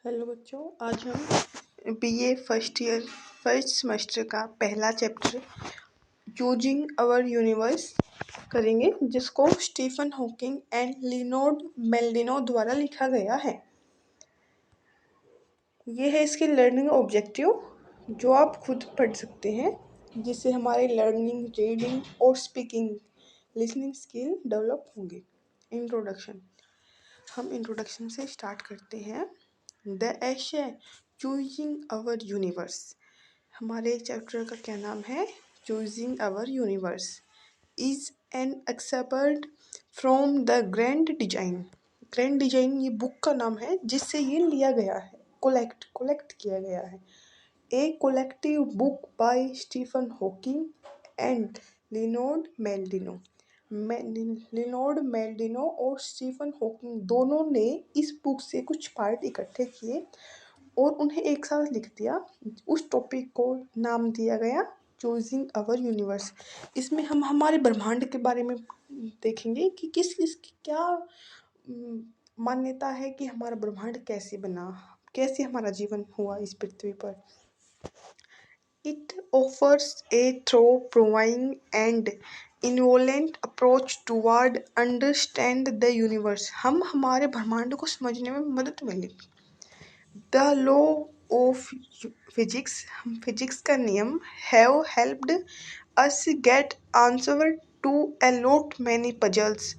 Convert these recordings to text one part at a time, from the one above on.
Hello बच्चों, आज हम बीए फर्स्ट सेमेस्टर का पहला चैप्टर चूजिंग आवर यूनिवर्स करेंगे, जिसको स्टीफन हॉकिंग एंड लियोनार्डो मेल्डिनो द्वारा लिखा गया है। ये है इसके लर्निंग ऑब्जेक्टिव, जो आप खुद पढ़ सकते हैं, जिससे हमारे लर्निंग, रीडिंग और स्पीकिंग, लिसनिंग स्किल डेवलप होंगे। इंट्रोडक्शन। हम इंट्रोडक्शन से स्टार्ट करते हैं। The essay choosing our universe. हमारे चैप्टर का क्या नाम है? Choosing our universe is an excerpt from the grand design. Grand design ये बुक का नाम है, जिससे ये लिया गया है, कोलेक्ट किया गया है। A collective book by Stephen Hawking and Leonardo Mlodinow. Leonardo Mlodinow और स्टीफन हॉकिंग दोनों ने इस बुक से कुछ पार्ट इकट्ठे किए और उन्हें एक साथ लिख दिया। उस टॉपिक को नाम दिया गया चूजिंग आवर यूनिवर्स। इसमें हम हमारे ब्रह्मांड के बारे में देखेंगे कि किस की क्या मान्यता है कि हमारा ब्रह्मांड कैसे बना, कैसे हमारा जीवन हुआ इस पृथ्वी पर। It offers a thorough-proving and involved approach toward understand the universe। हम हमारे ब्रह्मांड को समझने में मदद मिलेगी। The law of physics, हम फिजिक्स का नियम have helped us get answer to a lot many puzzles।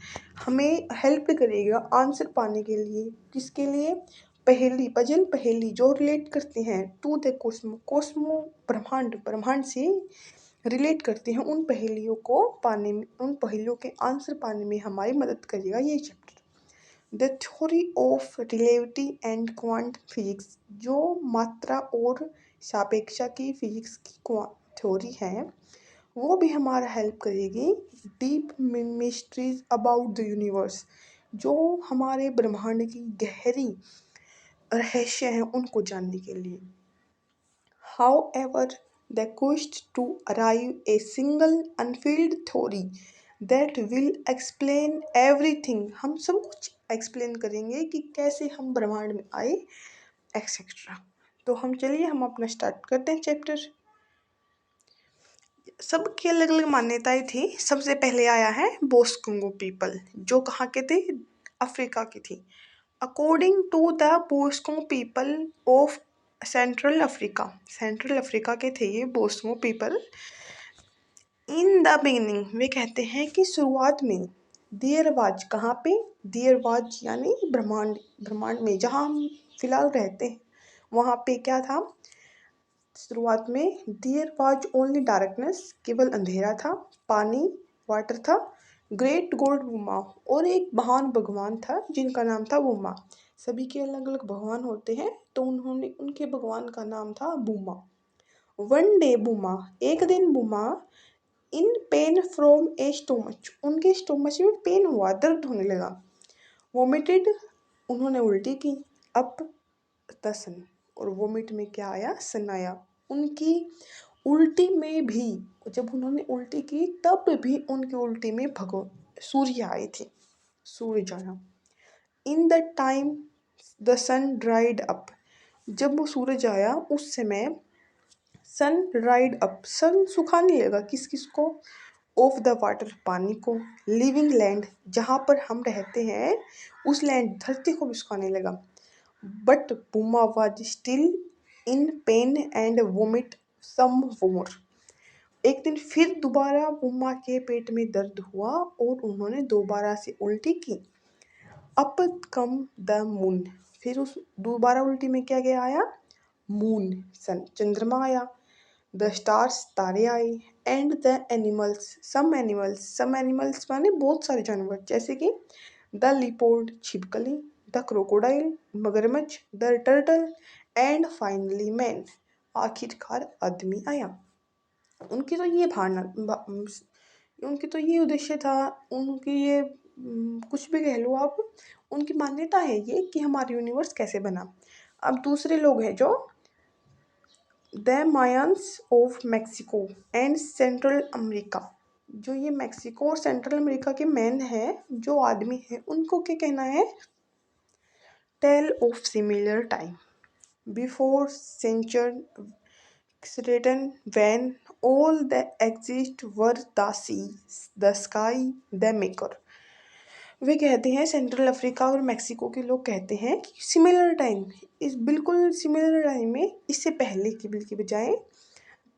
हमें हेल्प करेगा आंसर पाने के लिए। किसके लिए? पहेली जो रिलेट करते हैं टू द कोस्मो ब्रह्मांड से रिलेट करते हैं। उन पहेलियों को पाने में, उन पहेलियों के आंसर पाने में हमारी मदद करेगा ये chapter. The theory of relativity and quantum physics, जो मात्रा और सापेक्षा की फिजिक्स की थ्योरी है, वो भी हमारा हेल्प करेगी। Deep mysteries about the universe, जो हमारे ब्रह्मांड की गहरी रहस्य हैं उनको जानने के लिए। However, the quest to arrive a single unfilled theory that will explain everything, हम सब कुछ एक्सप्लेन करेंगे कि कैसे हम ब्रह्मांड में आए एक्सेट्रा। तो हम अपना स्टार्ट करते हैं चैप्टर। सबकी अलग अलग मान्यताएं थी। सबसे पहले आया है बोस्कोंगो पीपल, जो कहाँ के थे? अफ्रीका की थी। According to the Boshongo people of central Africa के थे ये Boshongo people. In the beginning, वे कहते हैं कि शुरुआत में, देयर वाज, कहाँ पे? देयर वाज यानी ब्रह्मांड में जहाँ हम फिलहाल रहते हैं, वहाँ पे क्या था? शुरुआत में देयर वाज ओनली डार्कनेस, केवल अंधेरा था। पानी, वाटर था। ग्रेट गॉड वुमा, और एक महान भगवान था जिनका नाम था वुमा। सभी के अलग अलग भगवान होते हैं, तो उनके भगवान का नाम था वुमा। वन डे वुमा, एक दिन वुमा, in pain from a stomach, उनके स्टोमच में पेन हुआ, दर्द होने लगा। वोमिटेड, उन्होंने उल्टी की। अप द सन, और वोमिट में क्या आया? सन आया। उनकी उल्टी में भी, जब उन्होंने उल्टी की तब भी उनकी उल्टी में सूर्य आए थे, सूरज आया। In the time the sun dried up, जब वो सूरज आया उस समय सन ड्राइड अप, सन सुखाने लगा। किस किस को? ऑफ द वाटर, पानी को। लिविंग लैंड, जहाँ पर हम रहते हैं उस लैंड, धरती को भी सुखाने लगा। But Bumba was still in pain and vomit some more, एक दिन फिर दोबारा पूमा के पेट में दर्द हुआ और उन्होंने दोबारा से उल्टी की। अप कम द मून, फिर उस दोबारा उल्टी में क्या गया आया? मून, सन, चंद्रमा आया। द स्टार्स, तारे आए। And the animals, some animals माने बहुत सारे जानवर, जैसे कि द लिपोर्ड, छिपकली, द क्रोकोडाइल, मगरमच्छ, the turtle, and finally man, आखिरकार आदमी आया। उनकी तो ये उनकी तो ये उद्देश्य था, उनकी ये कुछ भी कह लो आप, उनकी मान्यता है ये कि हमारा यूनिवर्स कैसे बना। अब दूसरे लोग हैं जो the Mayans of Mexico and central America, जो ये मैक्सिको और सेंट्रल अमेरिका के मैन हैं, जो आदमी हैं, उनको क्या कहना है? Tale of similar time, before century written when all that exist were the sea, the sky, the maker. वे कहते हैं सेंट्रल अफ्रीका और मेक्सिको के लोग कहते हैं कि सिमिलर टाइम, इस बिल्कुल सिमिलर टाइम में इससे पहले की बिल की बजाय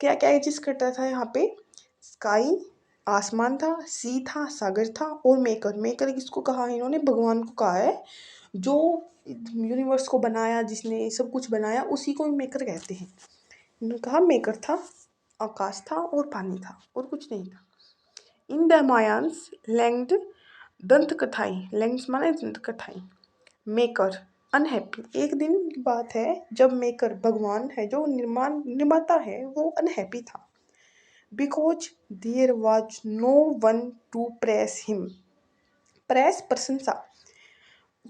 क्या क्या एग्जिस्ट करता था यहाँ पे। स्काई आसमान था, सी था सागर था, और मेकर, मेकर किसको कहा है इन्होंने, भगवान को कहा है, जो यूनिवर्स को बनाया, जिसने सब कुछ बनाया उसी को मेकर कहते हैं। इन्होंने कहा मेकर था, आकाश था और पानी था और कुछ नहीं था। इन द मायांस लैंग्ड दंत कथाई, लैंग्स माने दंत कथाई, मेकर अनहैप्पी। एक दिन की बात है जब मेकर भगवान है जो निर्माता है वो अनहैप्पी था। Because there was no one to praise him, praise प्रशंसा,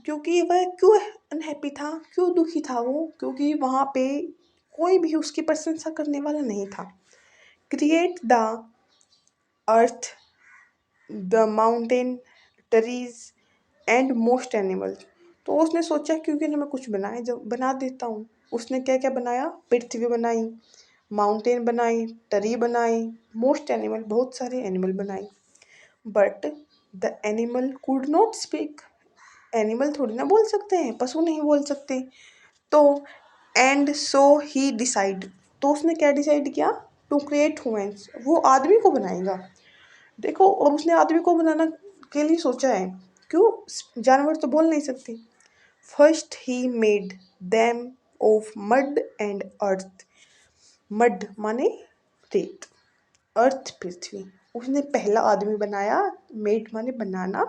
क्योंकि वह क्यों अनहैप्पी था, क्यों दुखी था वो, क्योंकि वहाँ पे कोई भी उसकी प्रशंसा करने वाला नहीं था। Create the earth, the mountain, trees and most animals. तो उसने सोचा क्योंकि ना मैं कुछ बनाए, जब बना देता हूँ। उसने क्या क्या बनाया, पृथ्वी बनाई, माउंटेन बनाई, ट्री बनाई, मोस्ट एनिमल, बहुत सारे एनिमल बनाए। But the animal could not speak, animal थोड़ी ना बोल सकते हैं, पशु नहीं बोल सकते। तो एंड सो ही डिसाइड, तो उसने क्या डिसाइड किया, टू क्रिएट ह्यूमन्स, वो आदमी को बनाएगा। देखो, और उसने आदमी को बनाना के लिए सोचा है, क्यों, जानवर तो बोल नहीं सकते। First he made them of mud and earth, mud माने रेत, अर्थ पृथ्वी। उसने पहला आदमी बनाया, मेड माने बनाना,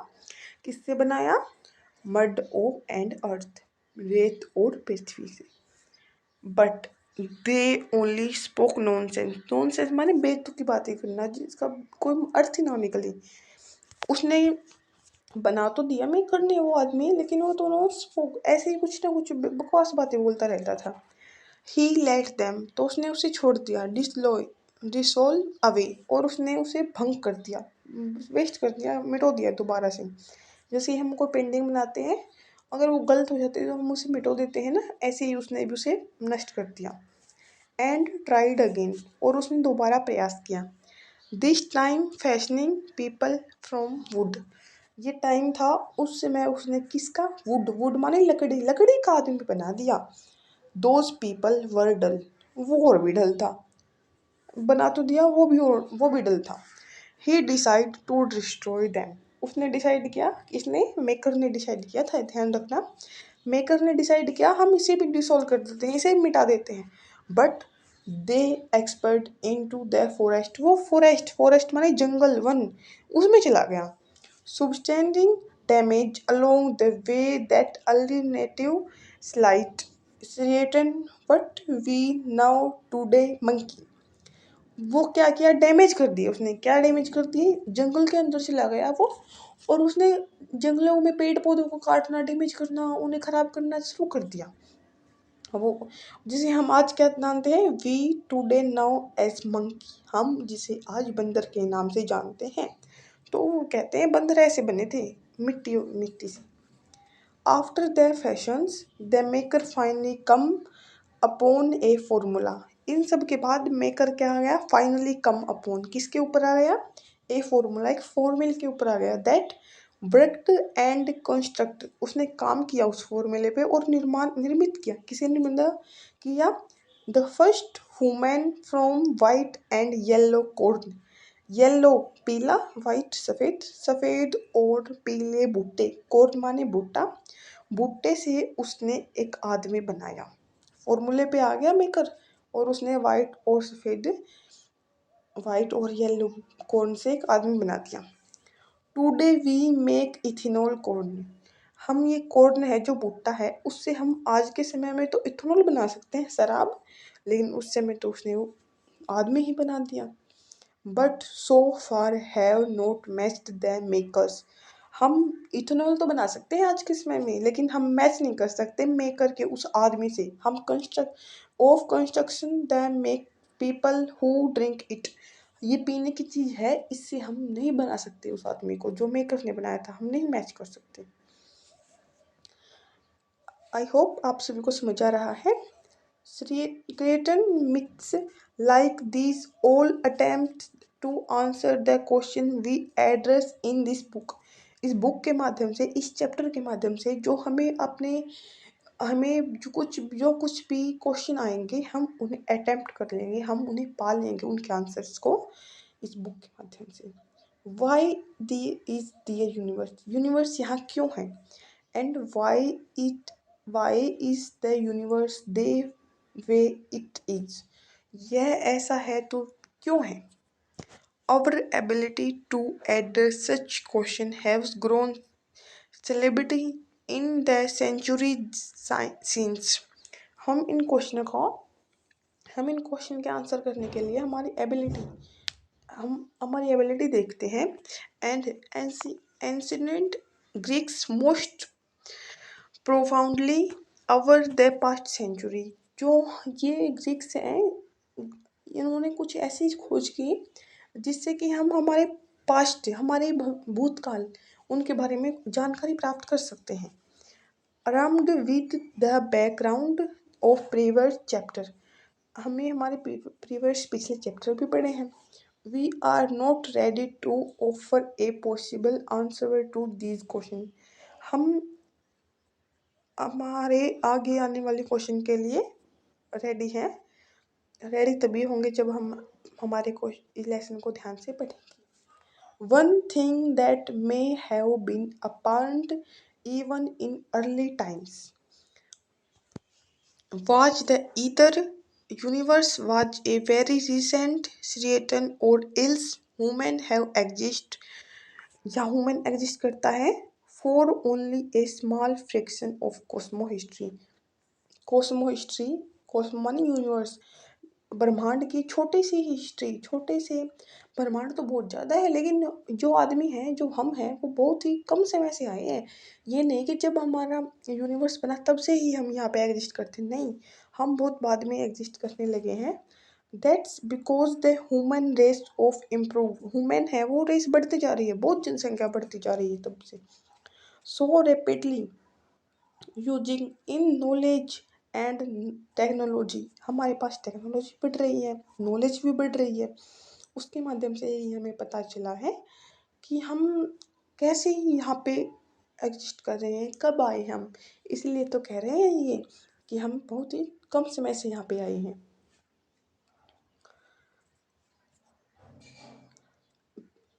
किससे बनाया, मड ऑफ एंड अर्थ, रेत और पृथ्वी से। But they only spoke nonsense, nonsense माने बेतुकी की बातें करना जिसका कोई अर्थ ही ना निकले। उसने बना तो दिया मैं करने वो आदमी, लेकिन वो दोनों ऐसे ही कुछ ना कुछ बकवास बातें बोलता रहता था। ही लेट देम, तो उसने उसे छोड़ दिया, डिसोल्व अवे, और उसने उसे भंग कर दिया, वेस्ट कर दिया, मिटो दिया दोबारा से। जैसे ही हम कोई पेंटिंग बनाते हैं, अगर वो गलत हो जाती है तो हम उसे मिटो देते हैं ना, ऐसे ही उसने भी उसे नष्ट कर दिया। एंड ट्राइड अगेन, और उसने दोबारा प्रयास किया। This time fashioning people from would, ये टाइम था उस समय उसने किसका, वुड, वुड माने लकड़ी, लकड़ी का आदमी बना दिया। दोज पीपल वर डल, वो और भी डल था, बना तो दिया वो भी, और वो भी डल था। ही डिसाइड टू डिस्ट्रॉय दैम, उसने डिसाइड किया, इसने मेकर ने डिसाइड किया था, ध्यान रखना, मेकर ने डिसाइड किया हम इसे भी डिसॉल्व कर देते हैं, इसे भी मिटा देते हैं। But they expert into the forest, वो फॉरेस्ट, फॉरेस्ट माने जंगल, वन, उसमें चला गया। Substanding damage along the way that alternative slight threaten what we now today monkey, वो क्या किया, डैमेज कर दिए उसने, क्या डैमेज कर दिए, जंगल के अंदर चला गया वो, और उसने जंगलों में पेड़ पौधों को काटना, डैमेज करना, उन्हें खराब करना शुरू कर दिया। वो जिसे हम आज क्या जानते हैं, we today now as monkey, हम जिसे आज बंदर के नाम से जानते हैं। तो वो कहते हैं बंदर ऐसे बने थे, मिट्टी मिट्टी से। After the fashions the maker finally come upon a formula, इन सब के बाद मेकर क्या आ गया, फाइनली कम अपॉन, किसके ऊपर आ गया, ए फॉर्मूला, एक फॉर्मूले के ऊपर आ गया। दैट वर्कड एंड कंस्ट्रक्ट, उसने काम किया उस फॉर्मूले पे और निर्मित किया, किसे निर्मित किया, the first human from white and yellow corn, yellow पीला, वाइट सफ़ेद, सफ़ेद और पीले भुट्टे, कॉर्न माने भुट्टा, भुट्टे से उसने एक आदमी बनाया। फॉर्मूले पे आ गया मेकर, और उसने वाइट और सफ़ेद, वाइट और येलो कॉर्न से एक आदमी बना दिया। Today we make ethanol corn, हम ये कॉर्न है जो भुट्टा है उससे हम आज के समय में तो इथेनॉल बना सकते हैं, शराब, लेकिन उस समय तो उसने वो आदमी ही बना दिया। But so far have not matched the makers, हम इथेनॉल तो बना सकते हैं आज के समय में, लेकिन हम मैच नहीं कर सकते मेकर के उस आदमी से। हम construction the make people who drink it, ये पीने की चीज़ है, इससे हम नहीं बना सकते उस आदमी को जो मेकर ने बनाया था, हम नहीं मैच कर सकते। आई होप आप सभी को समझ आ रहा है। Cretan myths like these all attempt to answer the question we address in this book. इस बुक के माध्यम से, इस चैप्टर के माध्यम से जो हमें जो कुछ भी क्वेश्चन आएंगे हम उन्हें अटेम्प्ट कर लेंगे, हम उन्हें पा लेंगे उनके आंसर्स को इस बुक के माध्यम से। Why the is there universe, universe यहाँ क्यों है, and why is the universe the way it is, यह ऐसा है तो क्यों है। Our ability to address such question has grown celebrity in the centuries since। हम इन क्वेश्चन के आंसर करने के लिए हमारी एबिलिटी देखते हैं। And ancient Greeks most profoundly over the past century, जो ये ग्रीक्स हैं इन्होंने कुछ ऐसी खोज की जिससे कि हम हमारे भूतकाल उनके बारे में जानकारी प्राप्त कर सकते हैं। Around with the background of previous chapter, हमने हमारे प्रीवियस पिछले चैप्टर भी पढ़े हैं। We are not ready to offer a possible answer to these question, हम हमारे आगे आने वाले क्वेश्चन के लिए रेडी हैं। रेडी तभी होंगे जब हम हमारे इस लेसन को ध्यान से पढ़ेंगे। One thing that may have been appoint even in early times was the ether universe was a very recent creation, or else human have exist या human exist करता है for only a small fraction of cosmo माने universe, ब्रह्मांड की छोटी सी history, छोटे से ब्रह्मांड तो बहुत ज़्यादा है लेकिन जो आदमी हैं जो हम हैं वो बहुत ही कम समय से आए हैं। ये नहीं कि जब हमारा यूनिवर्स बना तब से ही हम यहाँ पे एग्जिस्ट करते, नहीं, हम बहुत बाद में एग्जिस्ट करने लगे हैं। That's because the human race of improve, human है वो रेस बढ़ती जा रही है, बहुत जनसंख्या बढ़ती जा रही है तब से, so rapidly using in knowledge and technology, हमारे पास टेक्नोलॉजी बढ़ रही है, नॉलेज भी बढ़ रही है। उसके माध्यम से ही हमें पता चला है कि हम कैसे यहाँ पे एग्जिस्ट कर रहे हैं, कब आए हम, इसलिए तो कह रहे हैं ये कि हम बहुत ही कम समय से यहाँ पे आए हैं।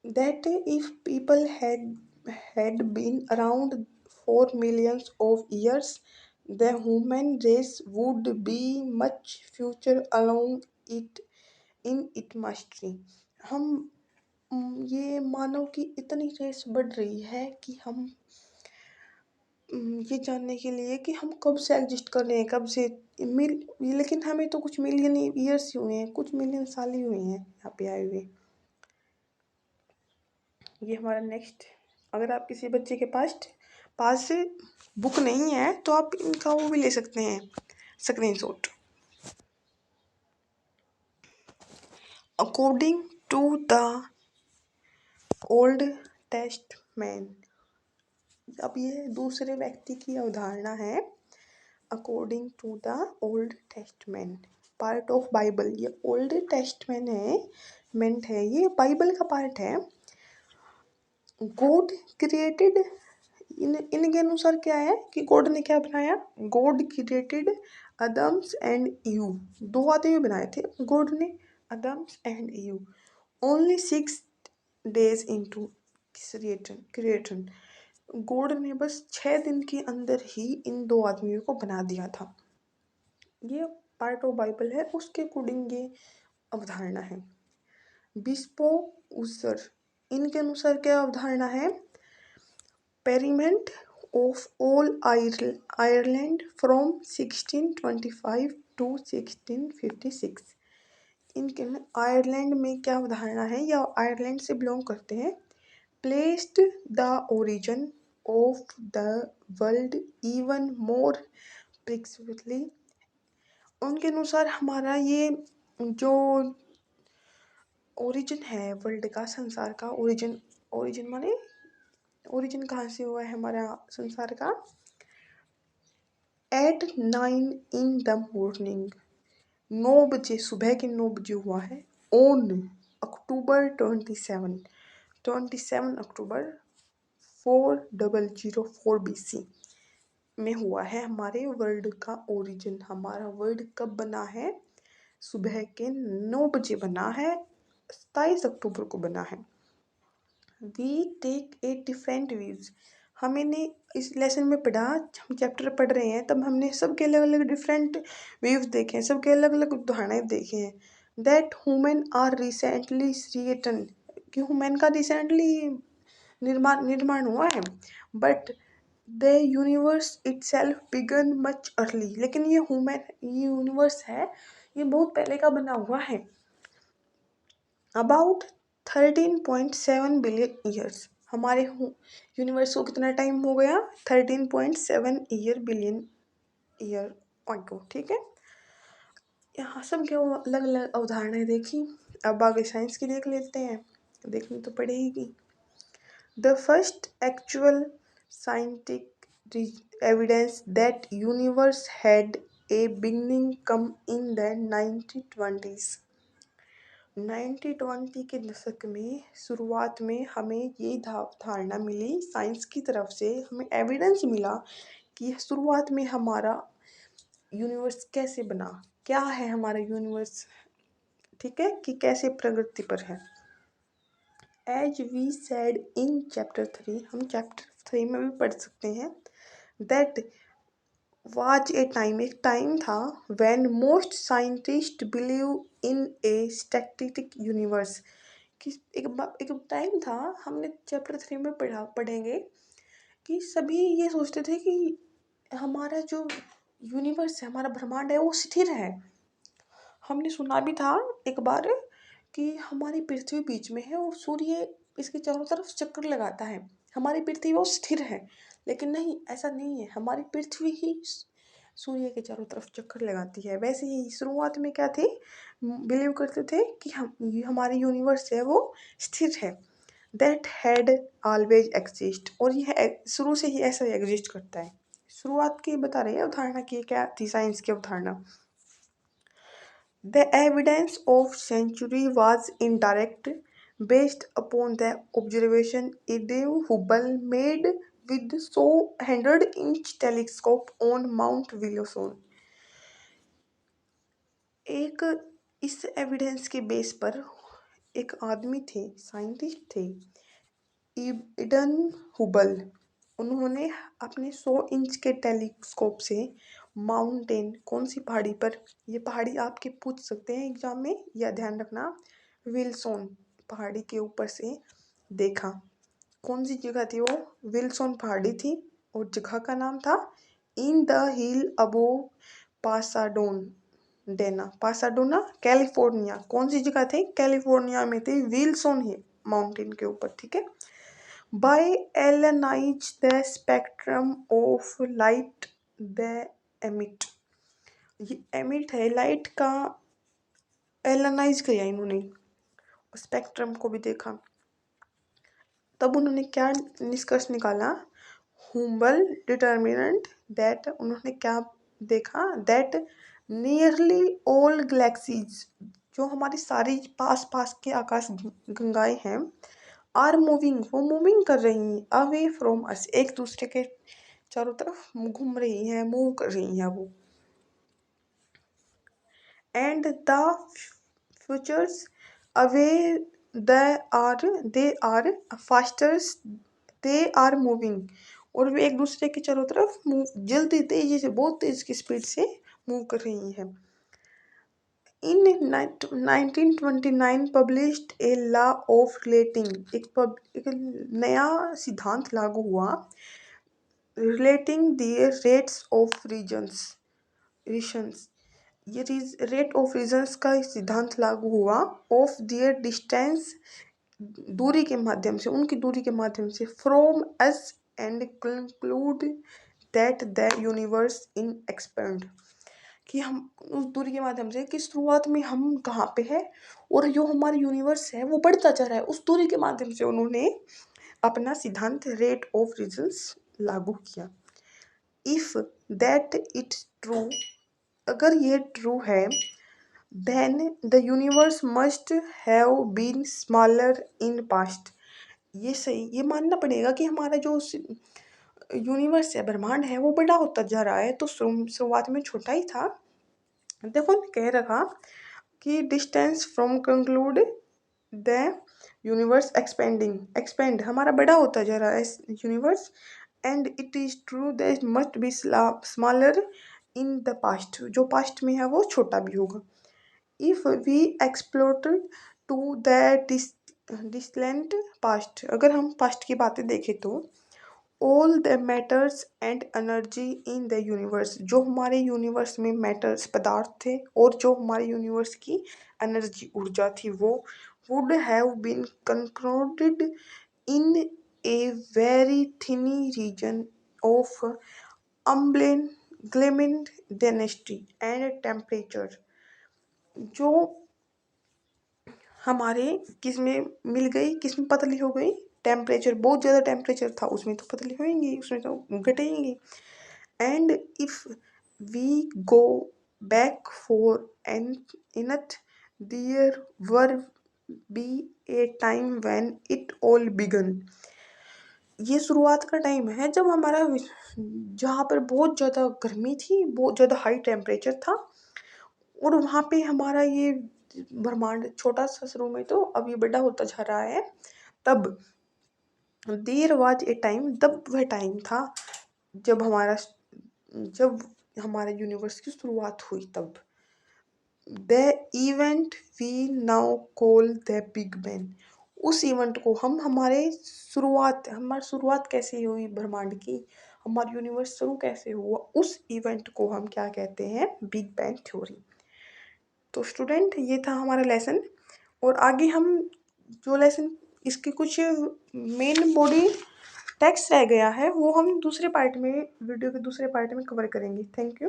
That if people had been around for millions of years, the human race would be much future along it in its mastery। हम ये मानव की इतनी रेस बढ़ रही है कि हम ये जानने के लिए कि हम कब से एग्जिस्ट कर रहे हैं, कब से लेकिन हमें तो कुछ मिलियन ईयर्स ही हुए हैं, कुछ मिलियन साल ही हुए हैं यहाँ पे आए हुए। ये हमारा नेक्स्ट, अगर आप किसी बच्चे के पास बुक नहीं है तो आप इनका वो भी ले सकते हैं screenshot. According to the Old Testament, अब ये दूसरे व्यक्ति की अवधारणा है। According to the Old Testament part of Bible, ये ओल्ड टेस्टमेंट है, ये बाइबल का पार्ट है। गॉड क्रिएटेड, इनके अनुसार क्या है कि गॉड ने क्या बनाया, God created Adams and Eve, दो आदमी बनाए थे गॉड ने, Adams and Eve, only 6 days into creation, God ने बस 6 दिन के अंदर ही इन दो आदमियों को बना दिया था। ये पार्ट ऑफ बाइबल है, उसके अकॉर्डिंग ये अवधारणा है। बिस्पो उसर, इनके अनुसार क्या अवधारणा है, primate of all Ireland from 1625 to 1656। इनके आयरलैंड में क्या अवधारणा है या आयरलैंड से बिलोंग करते हैं। Placed the origin of the world even more precisely, उनके अनुसार हमारा ये जो ओरिजिन है वर्ल्ड का, संसार का ओरिजिन माने ओरिजिन कहाँ से हुआ है हमारा संसार का। एट 9 in the morning, 9 बजे, सुबह के 9 बजे हुआ है। ऑन अक्टूबर 27 अक्टूबर 4004 BC में हुआ है। हमारे वर्ल्ड का ओरिजिन, हमारा वर्ल्ड कब बना है? सुबह के 9 बजे बना है, 27 अक्टूबर को बना है। We take a different views. हमने इस लेसन में पढ़ा, हम चैप्टर पढ़ रहे हैं तब हमने सबके अलग अलग डिफरेंट व्यूज देखे हैं, सबके अलग अलग उदाहरण देखे हैं। That human are recently created, कि ह्यूमन का रिसेंटली निर्माण हुआ है। But the universe itself began much early, लेकिन ये यूनिवर्स है, ये बहुत पहले का बना हुआ है। अबाउट 13.7 बिलियन ईयर्स, हमारे यूनिवर्स को कितना टाइम हो गया? 13.7 बिलियन ईयर अगो। ठीक है, यहाँ सब क्या अलग अलग अवधारणाएं देखी। अब आगे साइंस की देख लेते हैं, देखनी तो पड़ेगी। The first actual scientific evidence that universe had a beginning come in the 1920s। 1920 के दशक में शुरुआत में हमें ये धारणा मिली, साइंस की तरफ से हमें एविडेंस मिला कि शुरुआत में हमारा यूनिवर्स कैसे बना, क्या है हमारा यूनिवर्स, ठीक है, कि कैसे प्रगति पर है। As we said in chapter 3, हम चैप्टर 3 में भी पढ़ सकते हैं। दैट वाज ए टाइम, एक टाइम था, when most scientist believe in a static universe, कि एक टाइम था, हमने चैप्टर 3 में पढ़ेंगे कि सभी ये सोचते थे कि हमारा जो यूनिवर्स है, हमारा ब्रह्मांड है, वो स्थिर है। हमने सुना भी था एक बार कि हमारी पृथ्वी बीच में है और सूर्य इसके चारों तरफ चक्कर लगाता है, हमारी पृथ्वी वो स्थिर है। लेकिन नहीं, ऐसा नहीं है, हमारी पृथ्वी ही सूर्य के चारों तरफ चक्कर लगाती है। वैसे ही शुरुआत में क्या थे, बिलीव करते थे कि ये हमारी यूनिवर्स है वो स्थिर है। दैट हैड ऑलवेज एग्जिस्ट, और यह शुरू से ही ऐसा एग्जिस्ट करता है। शुरुआत की बता रहे हैं अवधारणा की, क्या थी साइंस की अवधारणा। The evidence of century was indirect, based upon the observation Edwin Hubble made with the 100-inch telescope on Mount Wilson। एक इस एविडेंस के बेस पर एक आदमी थे, साइंटिस्ट थे, इडन हुबल। उन्होंने अपने 100 इंच के टेलीस्कोप से माउंटेन, कौन सी पहाड़ी पर, ये पहाड़ी आपके पूछ सकते हैं एग्जाम में, या ध्यान रखना, विल्सन पहाड़ी के ऊपर से देखा। कौन सी जगह थी वो? विल्सन पहाड़ी थी, और जगह का नाम था in the hill above पासाडोना California. कौन सी जगह थी? कैलिफोर्निया में थी, विल्सन हिल माउंटेन के ऊपर। ठीक है। by analyze the spectrum of light they emit। ये emit है, लाइट का एनालाइज किया इन्होंने, स्पेक्ट्रम को भी देखा। तब उन्होंने क्या निष्कर्ष निकाला? हुम्बल डिटर्मिनेंट दैट, उन्होंने क्या देखा? दैट नियरली ऑल गैलेक्सीज, जो हमारी सारी पास पास के आकाश गंगाएं हैं, आर मूविंग, वो मूविंग कर रही हैं, अवे फ्रॉम अस, एक दूसरे के चारों तरफ घूम रही हैं, मूव कर रही हैं वो। And the futures away they are faster, they are moving, और वे एक दूसरे के चारों तरफ मूव, जल्दी तेजी से, बहुत तेज की स्पीड से मूव कर रही हैं। In 1929 published a law of relating, एक नया सिद्धांत लागू हुआ, relating the rates of reasons, ये रेट ऑफ रीजन्स का सिद्धांत लागू हुआ, ऑफ दियर डिस्टेंस, दूरी के माध्यम से, उनकी दूरी के माध्यम से, from us, and conclude that the universe in expand, कि हम उस दूरी के माध्यम से, कि शुरुआत में हम कहाँ पे है और जो हमारा यूनिवर्स है वो बढ़ता जा रहा है, उस दूरी के माध्यम से उन्होंने अपना सिद्धांत रेट ऑफ रीजन्स लागू किया। इफ दैट इट्स ट्रू, अगर ये ट्रू है, then the universe must have been smaller in past। ये सही, ये मानना पड़ेगा कि हमारा जो यूनिवर्स है, ब्रह्मांड है, वो बड़ा होता जा रहा है, तो शुरुआत में छोटा ही था। देखो कह रखा कि distance from conclude the universe expand हमारा बड़ा होता जा रहा है universe, and it is true that must be smaller in the past, जो पास्ट में है वो छोटा भी होगा। If we explore to the distant past, अगर हम पास्ट की बातें देखें तो all the matters and energy in the universe, जो हमारे यूनिवर्स में मैटर्स पदार्थ थे और जो हमारे यूनिवर्स की एनर्जी ऊर्जा थी, वो would have been concluded in a very tiny region of अम्बलेन ग्लेमिंग डेनेस्टी एंड टेम्परेचर, जो हमारे किस में मिल गई, किस में पतली हो गई, टेम्परेचर, बहुत ज़्यादा टेम्परेचर था उसमें तो पतली होएंगी, उसमें तो घटेंगी। And if we go back far enough there would be a time when it all began, ये शुरुआत का टाइम है जब हमारा जहाँ पर बहुत ज़्यादा गर्मी थी, बहुत ज़्यादा हाई टेम्परेचर था, और वहाँ पे हमारा ये ब्रह्मांड छोटा सा शुरू में, तो अब ये बड़ा होता जा रहा है। तब देयर वाज ए टाइम, तब वह टाइम था जब हमारे यूनिवर्स की शुरुआत हुई। तब the event we now call the Big Bang, उस इवेंट को हम हमारी शुरुआत कैसे हुई ब्रह्मांड की, हमारा यूनिवर्स शुरू कैसे हुआ, उस इवेंट को हम क्या कहते हैं, बिग बैंग थ्योरी। तो स्टूडेंट ये था हमारा लेसन, और आगे हम जो लेसन इसके कुछ मेन बॉडी टेक्स्ट रह गया है वो हम दूसरे पार्ट में, वीडियो के दूसरे पार्ट में कवर करेंगे। Thank you.